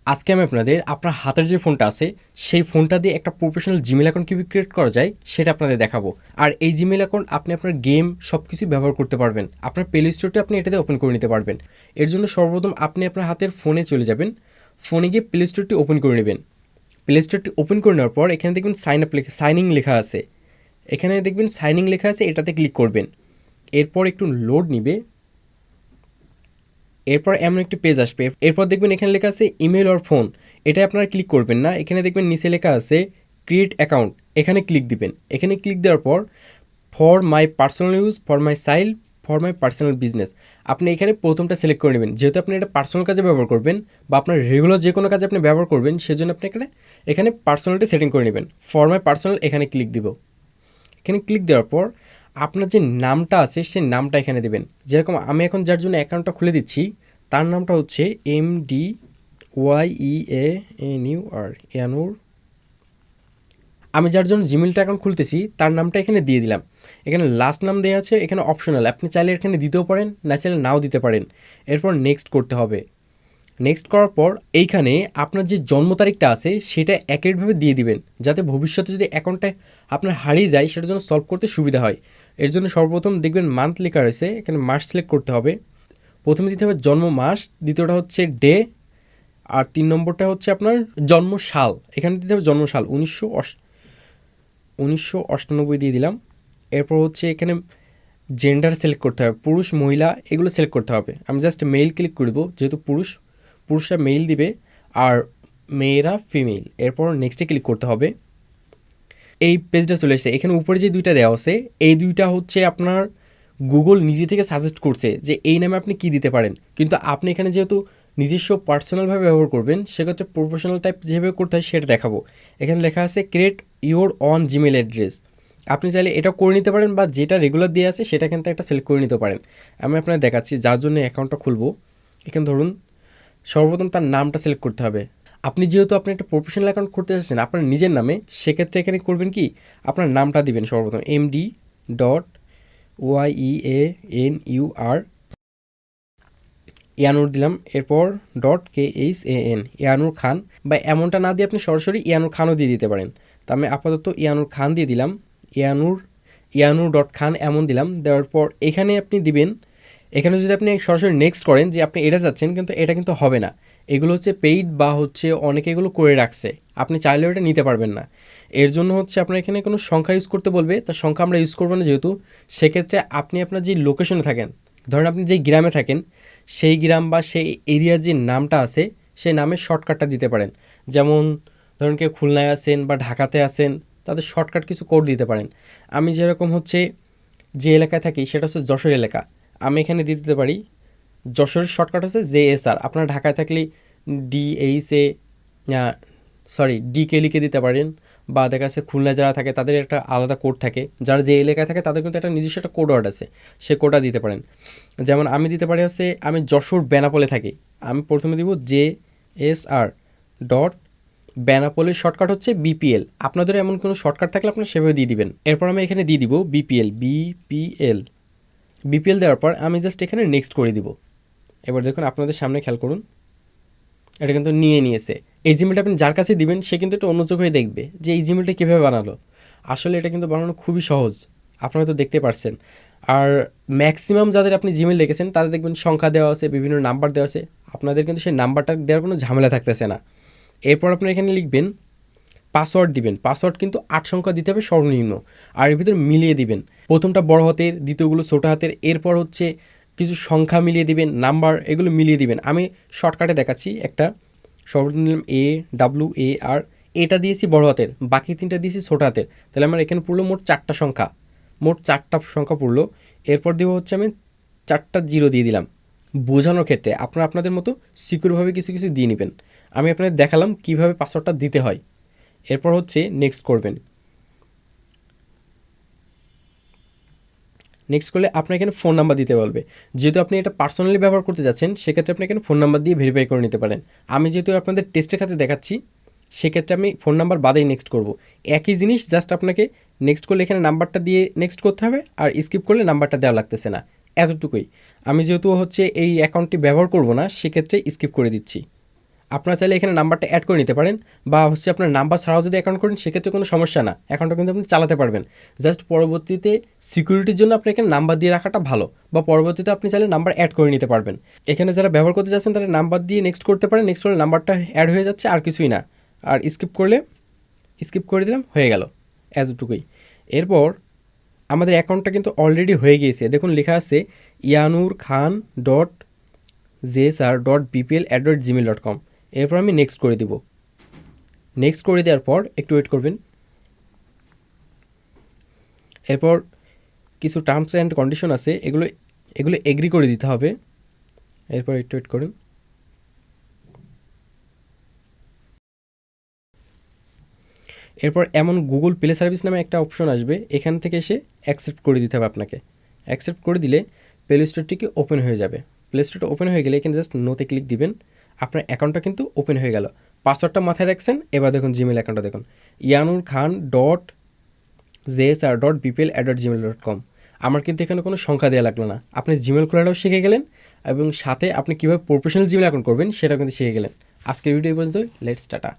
আজকে আমি আপনাদের আপনার হাতের যে ফোনটা আছে সেই ফোনটা দিয়ে একটা প্রফেশনাল জিমেল অ্যাকাউন্ট কীভাবে ক্রিয়েট করা যায় সেটা আপনাদের দেখাবো। আর এই জিমেল অ্যাকাউন্ট আপনি আপনার গেম সব কিছুই ব্যবহার করতে পারবেন। আপনার প্লে স্টোরটি আপনি এটাতে ওপেন করে নিতে পারবেন। এর জন্য সর্বপ্রথম আপনি আপনার হাতের ফোনে চলে যাবেন, ফোনে গিয়ে প্লে স্টোরটি ওপেন করে নেবেন। প্লে স্টোরটি ওপেন করে নেওয়ার পর এখানে দেখবেন সাইন ইন লেখা আছে, এখানে দেখবেন সাইন ইন লেখা আছে, এটাতে ক্লিক করবেন। এরপর একটু লোড নিবে, এরপর এমন একটি পেজ আসবে। এরপর দেখবেন এখানে লেখা আছে ইমেল অর ফোন, এটা আপনারা ক্লিক করবেন না। এখানে দেখবেন নিচে লেখা আছে ক্রিয়েট অ্যাকাউন্ট, এখানে ক্লিক দিবেন। এখানে ক্লিক দেওয়ার পর for my personal use, for my sale, for my personal business, আপনি এখানে প্রথমটা সিলেক্ট করে নেবেন। যেহেতু আপনি এটা পার্সোনাল কাজে ব্যবহার করবেন বা আপনার রেগুলার যে কোনো কাজে আপনি ব্যবহার করবেন, সেজন্য আপনি এখানে পার্সোনালটি সেটিং করে নেবেন। ফর মাই পার্সোনাল এখানে ক্লিক দিব। এখানে ক্লিক দেওয়ার পর আপনার যে নামটা আছে সেই নামটা এখানে দেবেন। যেরকম আমি এখন যার জন্য অ্যাকাউন্টটা খুলে দিচ্ছি তার নামটা হচ্ছে MDYEANUR, ইয়ানুর। আমি যার জন্য জিমেলটা অ্যাকাউন্ট খুলতেছি তার নামটা এখানে দিয়ে দিলাম। এখানে লাস্ট নাম দেওয়া আছে, এখানে অপশনাল, আপনি চাইলে এখানে দিতেও পারেন, না চাইলে নাও দিতে পারেন। এরপর নেক্সট করতে হবে। নেক্সট করার পর এইখানে আপনার যে জন্ম তারিখটা আছে সেটা অ্যাকুরেটভাবে দিয়ে দিবেন, যাতে ভবিষ্যতে যদি অ্যাকাউন্টটা আপনার হারিয়ে যায় সেটার জন্য সলভ করতে সুবিধা হয়। এর জন্য সর্বপ্রথম দেখবেন মান্থ লেখা রয়েছে, এখানে মাস সিলেক্ট করতে হবে। প্রথমে দিতে হবে জন্ম মাস, দ্বিতীয়টা হচ্ছে ডে, আর 3 নম্বরটা হচ্ছে আপনার জন্ম সাল। এখানে দিতে হবে জন্ম সাল 1998 দিয়ে দিলাম। এরপর হচ্ছে এখানে জেন্ডার সিলেক্ট করতে হবে, পুরুষ মহিলা এগুলো সিলেক্ট করতে হবে। আমি জাস্ট মেল ক্লিক করব, যেহেতু পুরুষরা মেল দিবে আর মেয়েরা ফিমেল। এরপর নেক্সটে ক্লিক করতে হবে। এই পেজটা চলে এসেছে। এখানে উপরে যে দুইটা দেওয়া আছে এই দুইটা হচ্ছে আপনার গুগল নিজে থেকে সাজেস্ট করছে যে এই নামে আপনি কি দিতে পারেন, কিন্তু আপনি এখানে যেহেতু নিজস্ব পার্সোনালভাবে ব্যবহার করবেন সেক্ষেত্রে প্রফেশনাল টাইপ যেভাবে করতে হয় সেটা দেখাবো। এখানে লেখা আছে create your on Gmail address, আপনি চাইলে এটা করে নিতে পারেন বা যেটা রেগুলার দিয়ে আছে সেটা কিন্তু একটা সিলেক্ট করে নিতে পারেন। আমি আপনাকে দেখাচ্ছি যার জন্য অ্যাকাউন্টটা খুলবো। এখানে ধরুন সর্বপ্রথম তার নামটা সিলেক্ট করতে হবে। আপনি যেহেতু আপনি একটা প্রফেশনাল অ্যাকাউন্ট করতে চাচ্ছেন আপনার নিজের নামে, সেক্ষেত্রে এখানে করবেন কি আপনার নামটা দিবেন সর্বপ্রথম MD.YEANUR, ইয়ানুর দিলাম। এরপর .KHAN, ইয়ানুর খান, বা এমনটা না দিয়ে আপনি সরাসরি ইয়ানুর খানও দিয়ে দিতে পারেন। তো আমি আপাতত ইয়ানুর খান দিয়ে দিলাম। ইয়ানুর .খান এমন দিলাম। দেওয়ার পর এখানে আপনি দিবেন, এখানে যদি আপনি সরাসরি নেক্সট করেন যে আপনি এটা চাচ্ছেন, কিন্তু এটা কিন্তু হবে না। এগুলো হচ্ছে পেইড বা হচ্ছে অনেকে এগুলো করে রাখছে, আপনি চাইলেও এটা নিতে পারবেন না। এর জন্য হচ্ছে আপনার এখানে কোনো সংখ্যা ইউজ করতে বলবে, তার সংখ্যা আমরা ইউজ করবো না যেহেতু। সেক্ষেত্রে আপনি আপনার যে লোকেশনে থাকেন, ধরেন আপনি যেই গ্রামে থাকেন সেই গ্রাম বা সেই এরিয়ার যে নামটা আছে সেই নামের শর্টকাটটা দিতে পারেন। যেমন ধরুন কেউ খুলনায় আছেন বা ঢাকাতে আছেন, তাদের শর্টকাট কিছু কোড দিতে পারেন। আমি যেরকম হচ্ছে যে এলাকায় থাকি সেটা হচ্ছে যশোর এলাকা, আমি এখানে দিয়ে দিতে পারি যশোরের শর্টকাট হচ্ছে JSR। আপনারা ঢাকায় থাকলে DHA, DK লিখে দিতে পারেন। বা দেখা যাচ্ছে খুলনায় যারা থাকে তাদের একটা আলাদা কোড থাকে, যারা যে এলাকায় থাকে তাদের কিন্তু একটা নিজস্ব একটা কোড ওয়ার্ড আছে, সে কোডটা দিতে পারেন। যেমন আমি দিতে পারি হচ্ছে আমি যশোর বেনাপোলে থাকি, আমি প্রথমে দিব JSR ডট বেনাপোলের শর্টকাট হচ্ছে BPL। আপনাদের এমন কোনো শর্টকাট থাকলে আপনারা সেভাবে দিয়ে দিবেন। এরপর আমি এখানে দিয়ে দিব BPL দেওয়ার পর আমি জাস্ট এখানে নেক্সট করে দিব। এবার দেখুন আপনাদের সামনে খেয়াল করুন, এটা কিন্তু নিয়েছে। এই জিমেলটা আপনি যার কাছে দিবেন সে কিন্তু একটু অন্যযোগ হয়ে দেখবে যে এই জিমেলটা কীভাবে বানালো। আসলে এটা কিন্তু বানানো খুবই সহজ, আপনারা তো দেখতে পারছেন। আর ম্যাক্সিমাম যাদের আপনি জিমেল লিখেছেন তাদের দেখবেন সংখ্যা দেওয়া আছে, বিভিন্ন নাম্বার দেওয়া আছে, আপনাদের কিন্তু সেই নাম্বারটা দেওয়ার কোনো ঝামেলা থাকতেছে না। এরপর আপনারা এখানে লিখবেন পাসওয়ার্ড দিবেন। পাসওয়ার্ড কিন্তু 8 সংখ্যা দিতে হবে সর্বনিম্ন, আর এর ভিতরে মিলিয়ে দিবেন। প্রথমটা বড় হাতের, দ্বিতীয়গুলো ছোটো হাতের, এরপর হচ্ছে কিছু সংখ্যা মিলিয়ে দিবেন, নাম্বার এগুলো মিলিয়ে দিবেন। আমি শর্টকাটে দেখাচ্ছি একটা, সর্বনিম্ন AWAR, এটা দিয়েছি বড় হাতের, বাকি 3টা দিয়েছি ছোটো হাতের। তাহলে আমার এখানে পড়লো মোট 4টা সংখ্যা পড়লো। এরপর দিব হচ্ছে আমি 4টা জিরো দিয়ে দিলাম। বোঝানোর ক্ষেত্রে আপনারা আপনাদের মতো সিকিউরভাবে কিছু কিছু দিয়ে নেবেন। আমি আপনাদের দেখালাম কীভাবে পাসওয়ার্ডটা দিতে হয়। এরপর হচ্ছে নেক্সট করবেন। নেক্সট করলে আপনার এখানে ফোন নাম্বার দিতে বলবে। যেহেতু আপনি এটা পার্সোনালি ব্যবহার করতে যাচ্ছেন সেক্ষেত্রে আপনি এখানে ফোন নাম্বার দিয়ে ভেরিফাই করে নিতে পারেন। আমি যেহেতু আপনাদের টেস্টের খাতে দেখাচ্ছি সেক্ষেত্রে আমি ফোন নাম্বার বাদেই নেক্সট করব। একই জিনিস, জাস্ট আপনাকে নেক্সট করলে এখানে নাম্বারটা দিয়ে নেক্সট করতে হবে, আর স্কিপ করলে নাম্বারটা দেওয়া লাগতেছে না, এতটুকুই। আমি যেহেতু হচ্ছে এই অ্যাকাউন্টটি ব্যবহার করব না সেক্ষেত্রে স্কিপ করে দিচ্ছি। আপনারা চাইলে এখানে নাম্বারটা অ্যাড করে নিতে পারেন, বা হচ্ছে আপনার নাম্বার ছাড়াও যদি অ্যাকাউন্ট করেন সেক্ষেত্রে কোনো সমস্যা না, অ্যাকাউন্টটা কিন্তু আপনি চালাতে পারবেন। জাস্ট পরবর্তীতে সিকিউরিটির জন্য আপনি এখানে নাম্বার দিয়ে রাখাটা ভালো, বা পরবর্তীতে আপনি চাইলে নাম্বার অ্যাড করে নিতে পারবেন। এখানে যারা ব্যবহার করতে চাচ্ছেন তারা নাম্বার দিয়ে নেক্সট করতে পারেন, নেক্সট করলে নাম্বারটা অ্যাড হয়ে যাচ্ছে, আর কিছুই না। আর স্কিপ করে দিলাম, হয়ে গেল, এতটুকুই। এরপর আমাদের অ্যাকাউন্টটা কিন্তু অলরেডি হয়ে গিয়েছে, দেখুন লেখা আছে yanurkhan.jsr.bpl@gmail.com। এরপর আমি নেক্সট করে দিব। নেক্সট করে দেওয়ার পর একটু ওয়েট করবেন। এরপর কিছু টার্মস অ্যান্ড কন্ডিশন আছে, এগুলো এগ্রি করে দিতে হবে। এরপর একটু ওয়েট করুন। এরপর এমন গুগল প্লে সার্ভিস নামে একটা অপশন আসবে, এখান থেকে এসে অ্যাকসেপ্ট করে দিতে হবে আপনাকে। অ্যাকসেপ্ট করে দিলে প্লে স্টোরটিকে ওপেন হয়ে যাবে। প্লে স্টোরটা ওপেন হয়ে গেলে এখানে জাস্ট নোতে ক্লিক দিবেন, আপনার অ্যাকাউন্টটা কিন্তু ওপেন হয়ে গেল। পাসওয়ার্ডটা মাথায় রাখছেন। এবার দেখুন জিমেল অ্যাকাউন্টটা দেখুন, yanurkhan.jsr.bpl@gmail.com। আমার কিন্তু এখানে কোনো সংখ্যা দেওয়া লাগলো না, আপনি জিমেল খোলাটাও শিখে গেলেন, এবং সাথে আপনি কীভাবে প্রফেশনাল জিমেল অ্যাকাউন্ট করবেন সেটাও কিন্তু শিখে গেলেন। আজকের ভিডিও এই পর্যন্ত, লেটস টাটা।